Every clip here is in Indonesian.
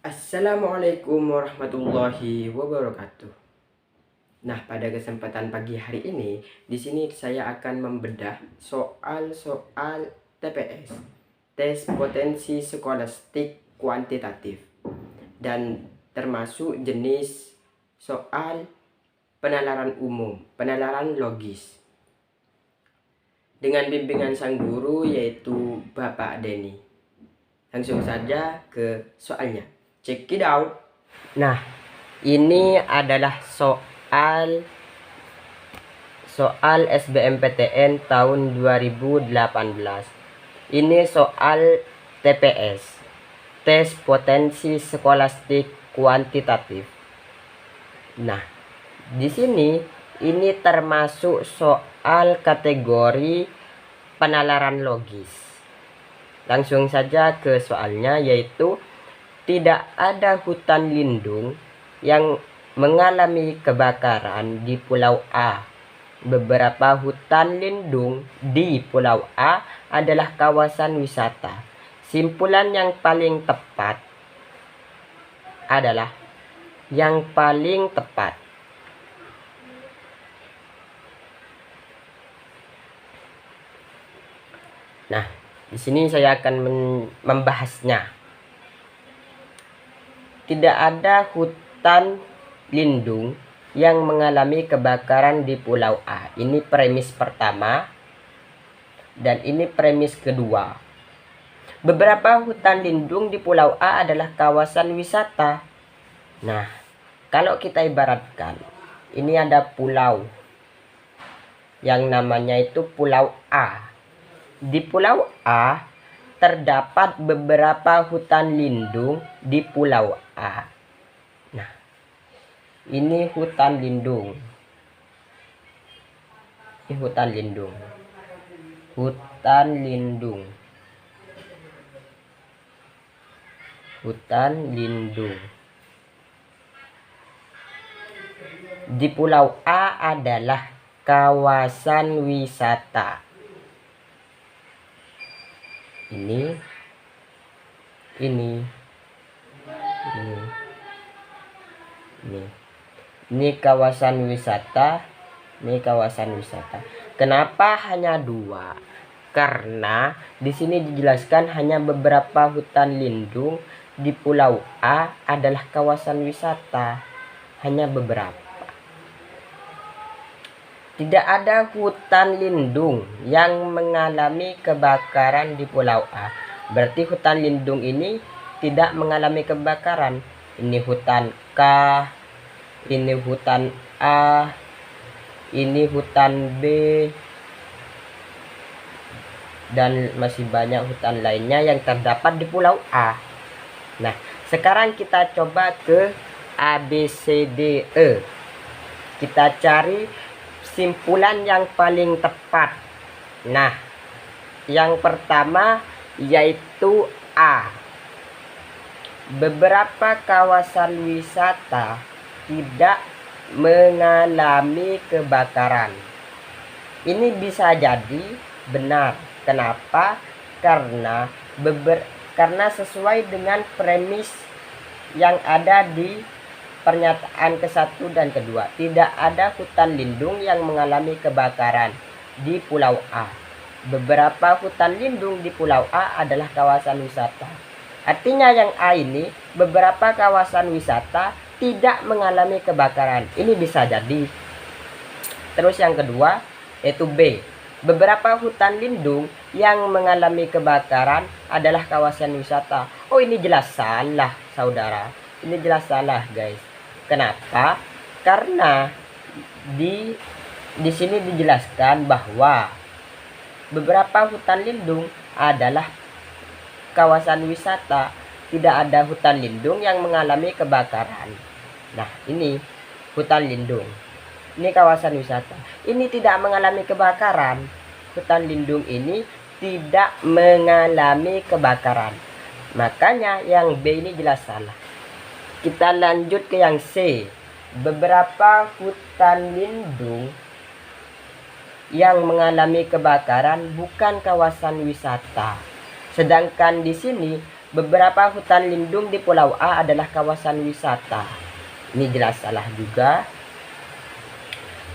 Assalamualaikum warahmatullahi wabarakatuh. Nah, pada kesempatan pagi hari ini, di sini saya akan membedah soal-soal TPS, tes potensi skolastik kuantitatif, dan termasuk jenis soal penalaran umum, penalaran logis. Dengan bimbingan sang guru yaitu Bapak Denny. Langsung saja ke soalnya. Check it out. Nah, ini adalah soal SBMPTN tahun 2018. Ini soal TPS, tes potensi skolastik kuantitatif. Nah, di sini ini termasuk soal kategori penalaran logis. Langsung saja ke soalnya, yaitu tidak ada hutan lindung yang mengalami kebakaran di Pulau A. Beberapa hutan lindung di Pulau A adalah kawasan wisata. Simpulan yang paling tepat adalah yang paling tepat. Nah, di sini saya akan membahasnya. Tidak ada hutan lindung yang mengalami kebakaran di Pulau A. Ini premis pertama dan ini premis kedua. Beberapa hutan lindung di Pulau A adalah kawasan wisata. Nah, kalau kita ibaratkan, ini ada pulau yang namanya itu Pulau A. Di Pulau A terdapat beberapa hutan lindung di Pulau A. Nah, ini hutan lindung. Ini hutan lindung. Hutan lindung. Hutan lindung. Di Pulau A adalah kawasan wisata. Ini kawasan wisata. Ini kawasan wisata. Kenapa hanya dua? Karena di sini dijelaskan hanya beberapa hutan lindung di Pulau A adalah kawasan wisata. Hanya beberapa. Tidak ada hutan lindung yang mengalami kebakaran di Pulau A. Berarti hutan lindung ini tidak mengalami kebakaran. Ini hutan K, ini hutan A, ini hutan B, dan masih banyak hutan lainnya yang terdapat di Pulau A. Nah, sekarang kita coba ke ABCDE. Kita cari simpulan yang paling tepat. Nah, yang pertama yaitu A. Beberapa kawasan wisata tidak mengalami kebakaran. Ini bisa jadi benar. Kenapa? Karena sesuai dengan premis yang ada di pernyataan ke-1 dan kedua, tidak ada hutan lindung yang mengalami kebakaran di Pulau A. Beberapa hutan lindung di Pulau A adalah kawasan wisata. Artinya yang A ini, beberapa kawasan wisata tidak mengalami kebakaran. Ini bisa jadi. Terus yang kedua, yaitu B. Beberapa hutan lindung yang mengalami kebakaran adalah kawasan wisata. Oh, ini jelas salah, saudara. Ini jelas salah, guys. Kenapa? Karena di sini dijelaskan bahwa beberapa hutan lindung adalah kawasan wisata, tidak ada hutan lindung yang mengalami kebakaran. Nah, ini hutan lindung. Ini kawasan wisata. Ini tidak mengalami kebakaran. Hutan lindung ini tidak mengalami kebakaran. Makanya yang B ini jelas salah. Kita lanjut ke yang C. Beberapa hutan lindung yang mengalami kebakaran bukan kawasan wisata. Sedangkan di sini beberapa hutan lindung di Pulau A adalah kawasan wisata. Ini jelas salah juga.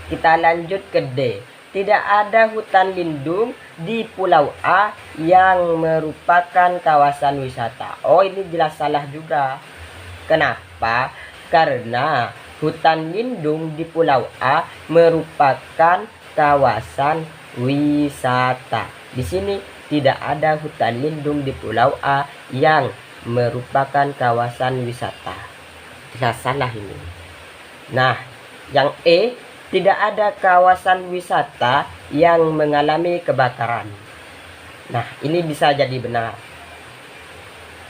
Kita lanjut ke D. Tidak ada hutan lindung di Pulau A yang merupakan kawasan wisata. Oh, ini jelas salah juga. Kenapa? Karena hutan lindung di Pulau A merupakan kawasan wisata. Di sini tidak ada hutan lindung di Pulau A yang merupakan kawasan wisata. Jelas salah ini. Nah, yang E, tidak ada kawasan wisata yang mengalami kebakaran. Nah, ini bisa jadi benar.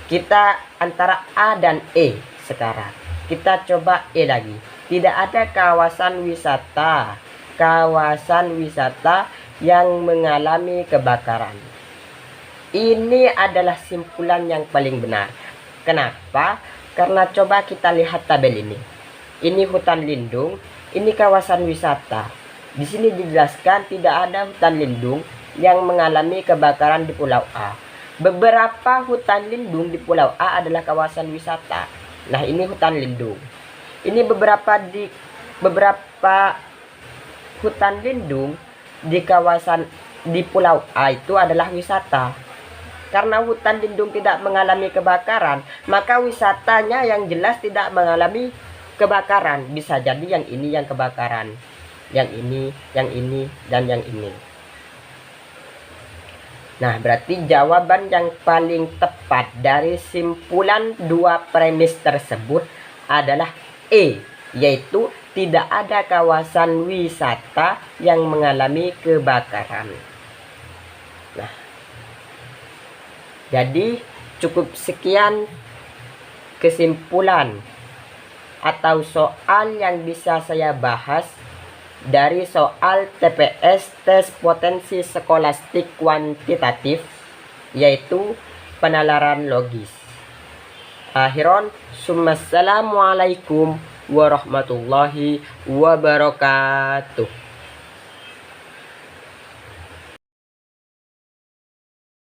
Kita antara A dan E sekarang. Kita coba E lagi. Tidak ada kawasan wisata yang mengalami kebakaran. Ini adalah simpulan yang paling benar. Kenapa? Karena coba kita lihat tabel ini. Ini hutan lindung, ini kawasan wisata. Di sini dijelaskan tidak ada hutan lindung yang mengalami kebakaran di Pulau A. Beberapa hutan lindung di Pulau A adalah kawasan wisata. Nah, ini hutan lindung. Ini beberapa hutan lindung di kawasan di Pulau A itu adalah wisata. Karena hutan lindung tidak mengalami kebakaran, maka wisatanya yang jelas tidak mengalami kebakaran. Bisa jadi yang ini yang kebakaran, yang ini, dan yang ini. Nah, berarti jawaban yang paling tepat dari simpulan dua premis tersebut adalah E, yaitu tidak ada kawasan wisata yang mengalami kebakaran. Nah, jadi cukup sekian kesimpulan atau soal yang bisa saya bahas dari soal TPS tes potensi skolastik kuantitatif, yaitu penalaran logis. Akhiron, assalamualaikum warahmatullahi wabarakatuh.